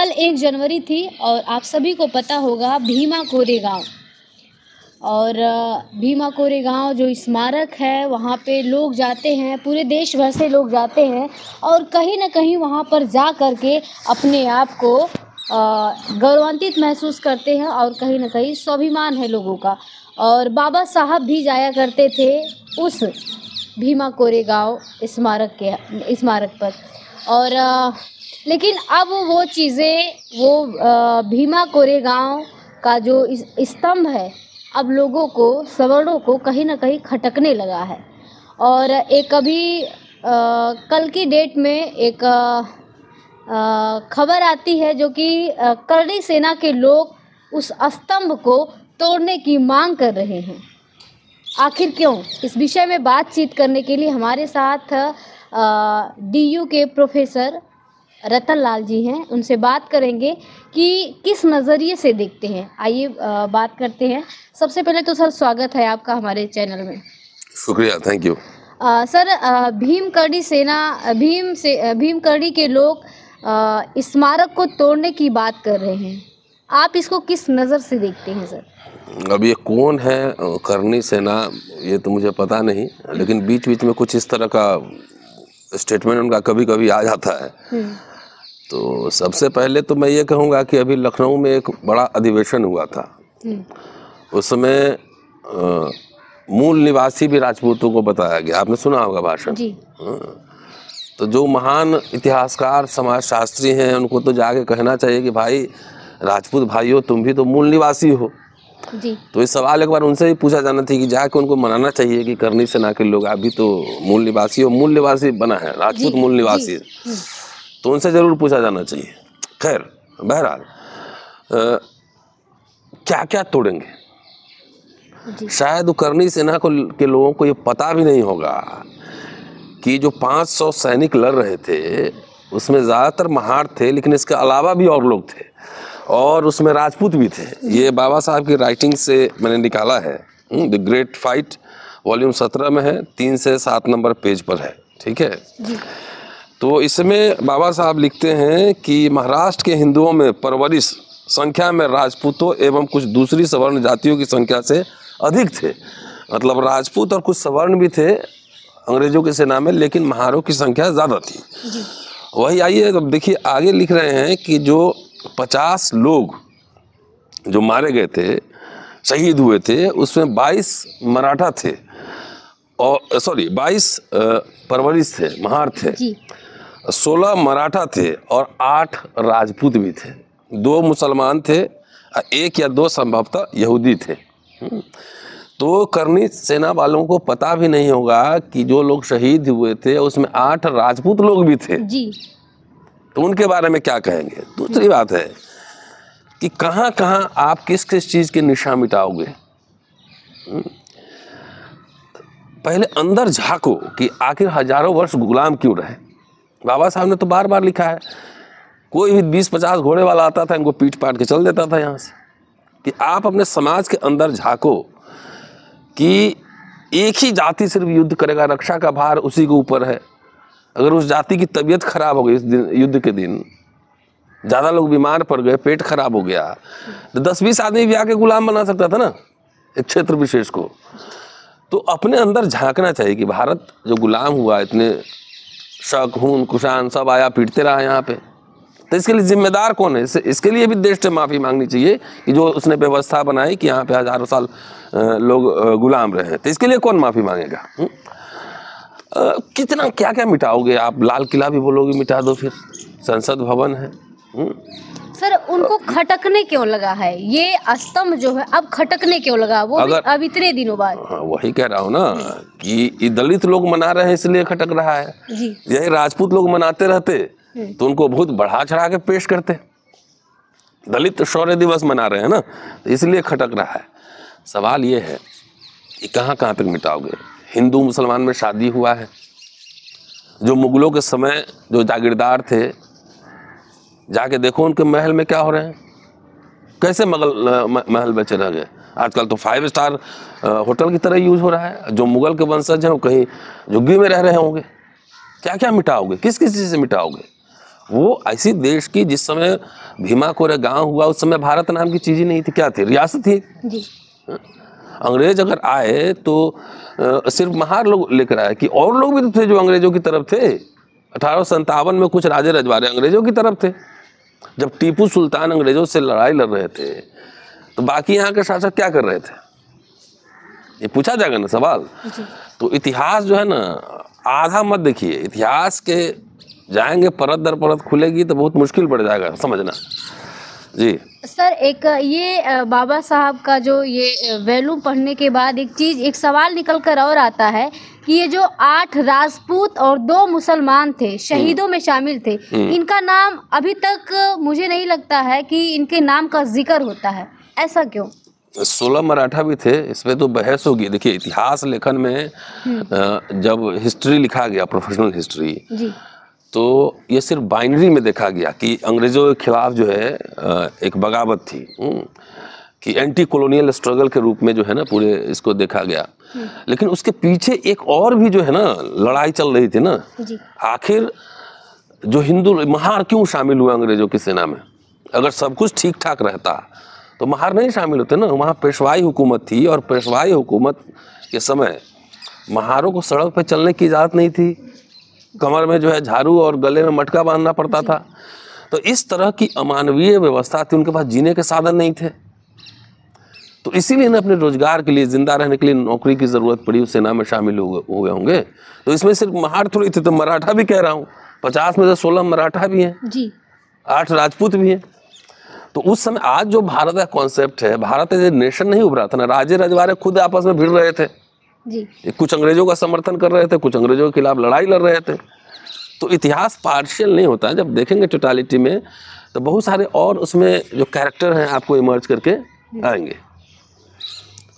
कल 1 जनवरी थी और आप सभी को पता होगा भीमा कोरेगांव। और भीमा कोरेगांव जो स्मारक है वहाँ पे लोग जाते हैं, पूरे देश भर से लोग जाते हैं और कहीं न कहीं वहाँ पर जा कर के अपने आप को गौरवान्वित महसूस करते हैं और कहीं न कहीं स्वाभिमान है लोगों का। और बाबा साहब भी जाया करते थे उस भीमा कोरेगांव स्मारक पर। और लेकिन अब वो चीज़ें भीमा कोरेगांव का जो स्तंभ है अब लोगों को, सवर्णों को कहीं न कहीं खटकने लगा है। और एक अभी कल की डेट में एक खबर आती है जो कि करणी सेना के लोग उस स्तंभ को तोड़ने की मांग कर रहे हैं। आखिर क्यों? इस विषय में बातचीत करने के लिए हमारे साथ DU के प्रोफेसर रतन लाल जी हैं। उनसे बात करेंगे कि किस नज़रिए से देखते हैं। आइए बात करते हैं। सबसे पहले तो सर स्वागत है आपका हमारे चैनल में। शुक्रिया, थैंक यू। सर भीमकरणी के लोग स्मारक को तोड़ने की बात कर रहे हैं, आप इसको किस नज़र से देखते हैं सर? अब ये कौन है करणी सेना, ये तो मुझे पता नहीं, लेकिन बीच बीच में कुछ इस तरह का स्टेटमेंट उनका कभी कभी आ जाता है। तो सबसे पहले तो मैं ये कहूँगा कि अभी लखनऊ में एक बड़ा अधिवेशन हुआ था। उसमें मूल निवासी भी राजपूतों को बताया गया, आपने सुना होगा भाषण जी। तो जो महान इतिहासकार समाजशास्त्री हैं उनको तो जाके कहना चाहिए कि भाई राजपूत भाइयों, तुम भी तो मूल निवासी हो जी। तो इस सवाल एक बार उनसे भी पूछा जाना चाहिए कि जाके उनको मनाना चाहिए कि करणी सेना के लोग आप भी तो मूल निवासी हो। मूल निवासी बना है, राजपूत मूल निवासी है, तो उनसे जरूर पूछा जाना चाहिए। खैर, बहरहाल क्या क्या तोड़ेंगे, शायद करणी सेना के लोगों को ये पता भी नहीं होगा कि जो 500 सैनिक लड़ रहे थे उसमें ज़्यादातर महार थे, लेकिन इसके अलावा भी और लोग थे और उसमें राजपूत भी थे। ये बाबा साहब की राइटिंग से मैंने निकाला है। द ग्रेट फाइट वॉल्यूम 17 में है, 3 से 7 नंबर पेज पर है, ठीक है जी। तो इसमें बाबा साहब लिखते हैं कि महाराष्ट्र के हिंदुओं में परवरिश संख्या में राजपूतों एवं कुछ दूसरी सवर्ण जातियों की संख्या से अधिक थे। मतलब राजपूत और कुछ सवर्ण भी थे अंग्रेजों की सेना में, लेकिन महारों की संख्या ज़्यादा थी जी। वही आइए अब देखिए, आगे लिख रहे हैं कि जो 50 लोग जो मारे गए थे, शहीद हुए थे, उसमें 22 मराठा थे और 22 परवरिश थे, महार थे जी। 16 मराठा थे और 8 राजपूत भी थे। 2 मुसलमान थे, 1 या 2 संभवतः यहूदी थे। तो करणी सेना वालों को पता भी नहीं होगा कि जो लोग शहीद हुए थे उसमें 8 राजपूत लोग भी थे जी। तो उनके बारे में क्या कहेंगे? दूसरी बात है कि कहाँ कहाँ आप किस किस चीज़ के निशान मिटाओगे। पहले अंदर झांको कि आखिर हजारों वर्ष गुलाम क्यों रहे। बाबा साहब ने तो बार बार लिखा है, कोई भी 20-50 घोड़े वाला आता था, इनको पीट पाट के चल देता था यहाँ से। कि आप अपने समाज के अंदर झांको कि एक ही जाति सिर्फ युद्ध करेगा, रक्षा का भार उसी के ऊपर है। अगर उस जाति की तबीयत खराब हो गई इस दिन, युद्ध के दिन ज़्यादा लोग बीमार पड़ गए, पेट खराब हो गया, तो 10-20 आदमी भी आके गुलाम बना सकता था ना एक क्षेत्र विशेष को। तो अपने अंदर झांकना चाहिए कि भारत जो गुलाम हुआ, इतने शक, खून, कुशान सब आया, पीटते रहा यहाँ पे, तो इसके लिए जिम्मेदार कौन है? इसके लिए भी देश से माफ़ी मांगनी चाहिए कि जो उसने व्यवस्था बनाई कि यहाँ पे हजारों साल लोग गुलाम रहे। तो इसके लिए कौन माफ़ी मांगेगा? कितना क्या क्या मिटाओगे आप? लाल किला भी बोलोगे मिटा दो, फिर संसद भवन है। सर, उनको खटकने क्यों लगा है ये स्तंभ जो है, अब खटकने क्यों लगा? वो अब इतने दिनों बाद। हाँ, वही कह रहा हूँ ना कि दलित लोग मना रहे हैं इसलिए खटक रहा है जी। यही राजपूत लोग मनाते रहते तो उनको बहुत बढ़ा चढ़ा के पेश करते। दलित शौर्य दिवस मना रहे हैं ना, तो इसलिए खटक रहा है। सवाल ये है कि कहाँ कहाँ तक मिटाओगे? हिंदू मुसलमान में शादी हुआ है, जो मुगलों के समय जो जागीरदार थे, जाके देखो उनके महल में क्या हो रहे हैं, कैसे महल बचे रह गए। आजकल तो 5 स्टार होटल की तरह यूज हो रहा है। जो मुगल के वंशज हैं वो कहीं झुग्गी में रह रहे होंगे। क्या क्या मिटाओगे? किस किस चीज़ से मिटाओगे? वो ऐसी देश की, जिस समय भीमा कोरेगांव हुआ उस समय भारत नाम की चीज ही नहीं थी। क्या थी? रियासत थी जी। अंग्रेज अगर आए तो सिर्फ महार लोग लेकर आए कि और लोग भी तो थे जो अंग्रेजों की तरफ थे। 1857 में कुछ राजे रजवाड़े अंग्रेजों की तरफ थे। जब टीपू सुल्तान अंग्रेजों से लड़ाई लड़ रहे थे तो बाकी यहाँ के शासक क्या कर रहे थे? ये पूछा जाएगा ना सवाल। तो इतिहास जो है ना, आधा मत देखिए। इतिहास के जाएंगे परत दर परत खुलेगी तो बहुत मुश्किल पड़ जाएगा समझना। जी सर, एक ये बाबा साहब का जो ये वैल्यूम पढ़ने के बाद एक सवाल निकल कर और आता है कि ये जो 8 राजपूत और 2 मुसलमान थे, शहीदों में शामिल थे, इनका नाम अभी तक मुझे नहीं लगता है कि इनके नाम का जिक्र होता है। ऐसा क्यों? 16 मराठा भी थे। इसमें तो बहस होगी। देखिए, इतिहास लेखन में जब हिस्ट्री लिखा गया, प्रोफेशनल हिस्ट्री, जी, तो ये सिर्फ बाइनरी में देखा गया कि अंग्रेजों के खिलाफ जो है एक बगावत थी, कि एंटी कॉलोनियल स्ट्रगल के रूप में जो है ना पूरे इसको देखा गया। लेकिन उसके पीछे एक और भी जो है ना लड़ाई चल रही थी ना। आखिर जो हिंदू महार क्यों शामिल हुए अंग्रेजों की सेना में? अगर सब कुछ ठीक ठाक रहता तो महार नहीं शामिल होते ना। वहाँ पेशवाई हुकूमत थी और पेशवाई हुकूमत के समय महारों को सड़क पर चलने की इजाज़त नहीं थी। कमर में जो है झाड़ू और गले में मटका बांधना पड़ता था। तो इस तरह की अमानवीय व्यवस्था थी। उनके पास जीने के साधन नहीं थे। तो इसीलिए ना अपने रोजगार के लिए, जिंदा रहने के लिए नौकरी की जरूरत पड़ी, उस सेना में शामिल हो गए होंगे। तो इसमें सिर्फ महार थोड़ी थे, तो मराठा भी कह रहा हूँ। 50 में से 16 मराठा भी हैं जी, 8 राजपूत भी हैं। तो उस समय, आज जो भारत का कॉन्सेप्ट है, भारत एज ए नेशन नहीं उभरा था ना। राजे रजवाड़े खुद आपस में भिड़ रहे थे जी। कुछ अंग्रेजों का समर्थन कर रहे थे, कुछ अंग्रेजों के खिलाफ लड़ाई लड़ रहे थे। तो इतिहास पार्शियल नहीं होता है। जब देखेंगे टोटालिटी में तो बहुत सारे और उसमें जो कैरेक्टर हैं आपको इमर्ज करके आएंगे।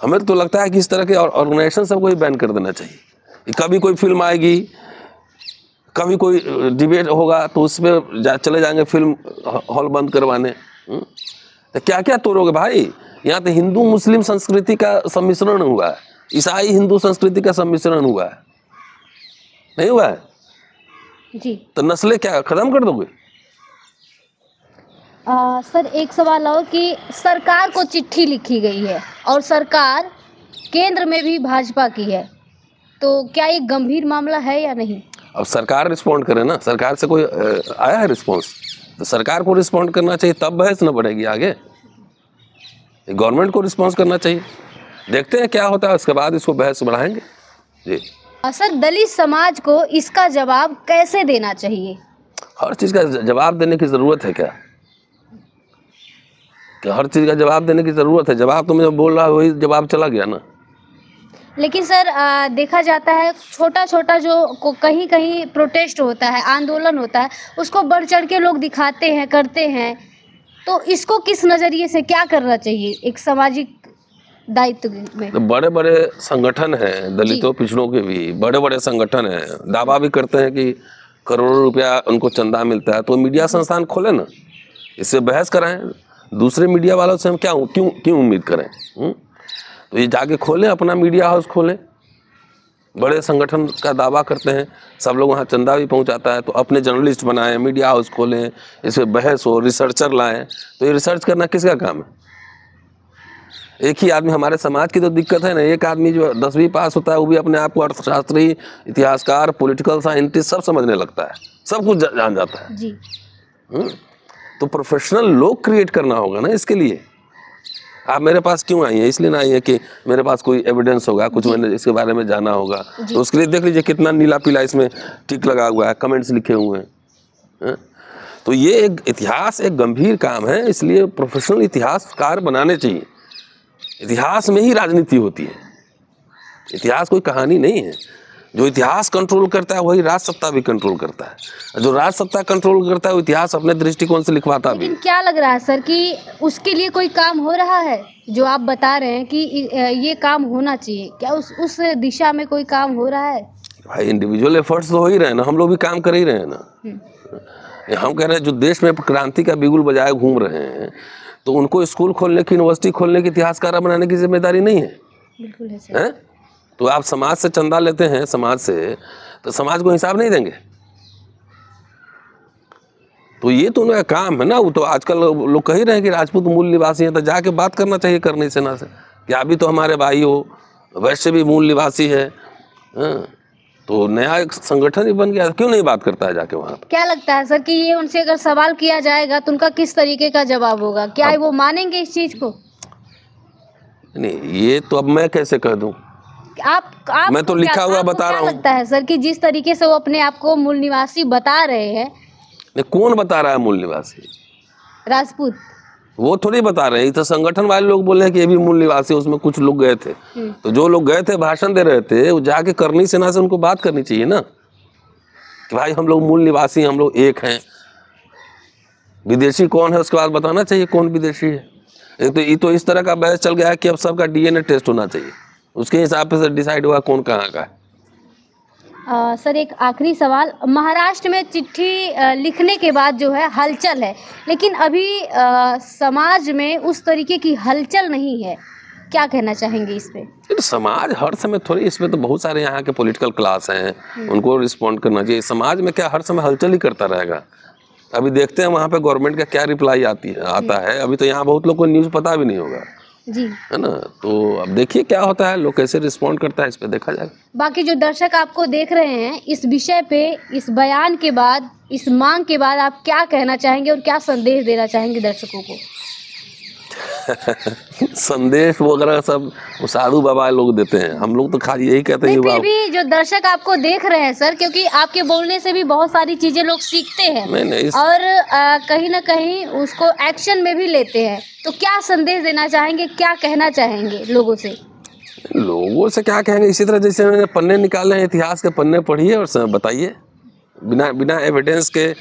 हमें तो लगता है कि इस तरह के ऑर्गेनाइजेशन सबको ही बैन कर देना चाहिए। कभी कोई फिल्म आएगी, कभी कोई डिबेट होगा तो उसमें चले जाएंगे फिल्म हॉल बंद करवाने। तो क्या क्या तोड़ोगे भाई? यहाँ तो हिंदू मुस्लिम संस्कृति का सम्मिश्रण हुआ है, ईसाई हिंदू संस्कृति का सम्मिश्रण हुआ है, नहीं हुआ है जी। तो नस्लें क्या खत्म कर दोगे? सर, एक सवाल और कि सरकार को चिट्ठी लिखी गई है और सरकार केंद्र में भी भाजपा की है, तो क्या ये गंभीर मामला है या नहीं? अब सरकार रिस्पॉन्ड करे ना। सरकार से कोई आया है रिस्पॉन्स? तो सरकार को रिस्पॉन्ड करना चाहिए, तब बहस न बढ़ेगी आगे। गवर्नमेंट को रिस्पॉन्स करना चाहिए। देखते हैं क्या होता है, उसके बाद इसको बहस बढ़ाएंगे जी। सर, दलित समाज को इसका जवाब कैसे देना चाहिए? हर चीज़ का जवाब देने की ज़रूरत है क्या? हर चीज़ का जवाब देने की ज़रूरत है? जवाब तो मैं बोल रहा है वही जवाब चला गया ना। लेकिन सर, देखा जाता है छोटा छोटा जो कहीं कहीं प्रोटेस्ट होता है, आंदोलन होता है, उसको बढ़ चढ़ के लोग दिखाते हैं, करते हैं। तो इसको किस नज़रिए से क्या करना चाहिए एक सामाजिक दायित्व में? तो बड़े बड़े संगठन हैं, दलितों पिछड़ों के भी बड़े बड़े संगठन हैं, दावा भी करते हैं कि करोड़ों रुपया उनको चंदा मिलता है। तो मीडिया संस्थान खोले ना, इससे बहस कराएं। दूसरे मीडिया वालों से हम क्यों उम्मीद करें? तो ये जाके खोलें, अपना मीडिया हाउस खोलें। बड़े संगठन का दावा करते हैं, सब लोग वहाँ चंदा भी पहुँचाता है, तो अपने जर्नलिस्ट बनाएं, मीडिया हाउस खोलें, इस पर बहस हो, रिसर्चर लाएं। तो ये रिसर्च करना किसका काम है? एक ही आदमी, हमारे समाज की तो दिक्कत है ना, एक आदमी जो 10वीं पास होता है वो भी अपने आप को अर्थशास्त्री, इतिहासकार, पॉलिटिकल साइंटिस्ट सब समझने लगता है, सब कुछ जान जाता है जी। तो प्रोफेशनल लोग क्रिएट करना होगा ना इसके लिए। आप मेरे पास क्यों आई हैं? इसलिए ना आई है कि मेरे पास कोई एविडेंस होगा, कुछ मैंने इसके बारे में जाना होगा। तो उसके लिए देख लीजिए कितना नीला पीला इसमें टिक लगा हुआ है, कमेंट्स लिखे हुए हैं। तो ये एक इतिहास एक गंभीर काम है, इसलिए प्रोफेशनल इतिहासकार बनाने चाहिए। इतिहास में ही राजनीति होती है, इतिहास कोई कहानी नहीं है। जो इतिहास कंट्रोल करता है वही राज सत्ता भी कंट्रोल करता है। जो राज सत्ता कंट्रोल करता है वो इतिहास अपने दृष्टिकोण से लिखवाता भी। लेकिन क्या लग रहा है सर कि उसके लिए कोई काम हो रहा है? जो आप बता रहे हैं कि ये काम होना चाहिए, क्या उस दिशा में कोई काम हो रहा है? भाई इंडिविजुअल एफर्ट्स तो हो ही रहे हैं ना, हम लोग भी काम कर ही रहे हैं ना। हम कह रहे हैं जो देश में क्रांति का बिगुल बजाए घूम रहे हैं, तो उनको स्कूल खोलने की, यूनिवर्सिटी खोलने की, इतिहासकार बनाने की जिम्मेदारी नहीं है? बिल्कुल है सर। तो आप समाज से चंदा लेते हैं, समाज से, तो समाज को हिसाब नहीं देंगे? तो ये तो उनका काम है ना। वो तो आजकल लोग कह ही रहे हैं कि राजपूत मूल निवासी हैं, तो जाके बात करना चाहिए करनी सेना से कि आप भी तो हमारे भाई हो, वैश्य भी मूल निवासी है। हाँ, तो नया एक संगठन ही बन गया, क्यों नहीं बात करता है जाके वहाँ पे? क्या लगता है सर कि ये उनसे अगर सवाल किया जाएगा तो उनका किस तरीके का जवाब होगा? क्या वो मानेंगे इस चीज को? नहीं, ये तो अब मैं कैसे कह दूं? आप मैं तो लिखा हुआ बता रहा हूँ। लगता है सर कि जिस तरीके से वो अपने आप को मूल निवासी बता रहे हैं? नहीं, कौन बता रहा है मूल निवासी? राजपूत। वो थोड़ी बता रहे हैं, तो संगठन वाले लोग बोले हैं कि ये भी मूल निवासी, उसमें कुछ लोग गए थे। तो जो लोग गए थे भाषण दे रहे थे, वो जाके करनी सेना से उनको बात करनी चाहिए ना कि भाई हम लोग मूल निवासी, हम लोग एक हैं। विदेशी कौन है उसके बाद बताना चाहिए कौन विदेशी है। ये तो इस तरह का बहस चल गया है कि अब सबका डीएनए टेस्ट होना चाहिए, उसके हिसाब से डिसाइड हुआ कौन कहाँ का है। सर एक आखिरी सवाल, महाराष्ट्र में चिट्ठी लिखने के बाद जो है हलचल है, लेकिन अभी समाज में उस तरीके की हलचल नहीं है, क्या कहना चाहेंगे इस पे? तो समाज हर समय थोड़ी, इसमें तो बहुत सारे यहाँ के पॉलिटिकल क्लास हैं, उनको रिस्पॉन्ड करना चाहिए। समाज में क्या हर समय हलचल ही करता रहेगा? अभी देखते हैं वहाँ पे गवर्नमेंट का क्या रिप्लाई आता है। अभी तो यहाँ बहुत लोग को न्यूज़ पता भी नहीं होगा जी, है ना। तो अब देखिए क्या होता है, लोग कैसे रिस्पॉन्ड करता है, इस पे देखा जाएगा। बाकी जो दर्शक आपको देख रहे हैं इस विषय पे, इस बयान के बाद, इस मांग के बाद आप क्या कहना चाहेंगे और क्या संदेश देना चाहेंगे दर्शकों को? संदेश वगैरह सब वो साधु बाबा लोग देते हैं, हम लोग तो खाली यही कहते हैं। फिर भी जो दर्शक आपको देख रहे हैं सर, क्योंकि आपके बोलने से भी बहुत सारी चीजें लोग सीखते हैं और कहीं ना कहीं उसको एक्शन में भी लेते हैं, तो क्या संदेश देना चाहेंगे, क्या कहना चाहेंगे लोगों से? लोगों से क्या कहेंगे, इसी तरह जैसे मैंने पन्ने निकाले हैं, इतिहास के पन्ने पढ़िए और बताइए। बिना एविडेंस के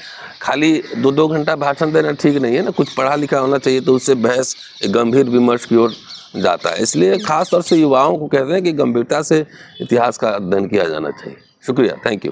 खाली 2-2 घंटा भाषण देना ठीक नहीं है ना। कुछ पढ़ा लिखा होना चाहिए, तो उससे बहस एक गंभीर विमर्श की ओर जाता है। इसलिए खास तौर से युवाओं को कहते हैं कि गंभीरता से इतिहास का अध्ययन किया जाना चाहिए। शुक्रिया, थैंक यू।